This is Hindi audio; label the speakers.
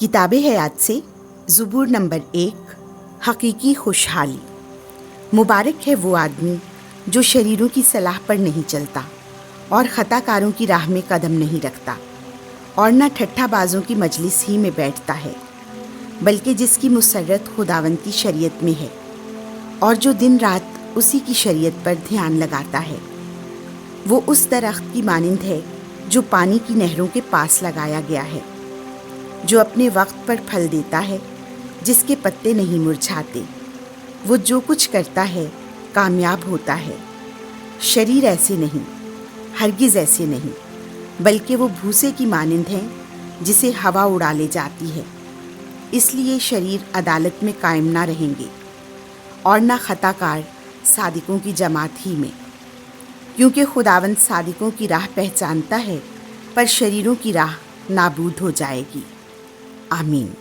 Speaker 1: किताबे हयात से ज़ुबूर नंबर 1, हकीकी खुशहाली। मुबारक है वो आदमी जो शरीरों की सलाह पर नहीं चलता और ख़ताकारों की राह में कदम नहीं रखता और न ठट्ठाबाजों की मजलिस ही में बैठता है, बल्कि जिसकी मुसर्रत खुदावंद की शरीयत में है और जो दिन रात उसी की शरीयत पर ध्यान लगाता है। वो उस दरख्त की मानिंद है जो पानी की नहरों के पास लगाया गया है, जो अपने वक्त पर फल देता है, जिसके पत्ते नहीं मुरझाते। वो जो कुछ करता है कामयाब होता है। शरीर ऐसे नहीं, हरगिज़ ऐसे नहीं, बल्कि वो भूसे की मानिंद है जिसे हवा उड़ा ले जाती है। इसलिए शरीर अदालत में कायम ना रहेंगे और ना खताकार सादिकों की जमात ही में, क्योंकि खुदावंद सादिकों की राह पहचानता है, पर शरीरों की राह नाबूद हो जाएगी। आमीन।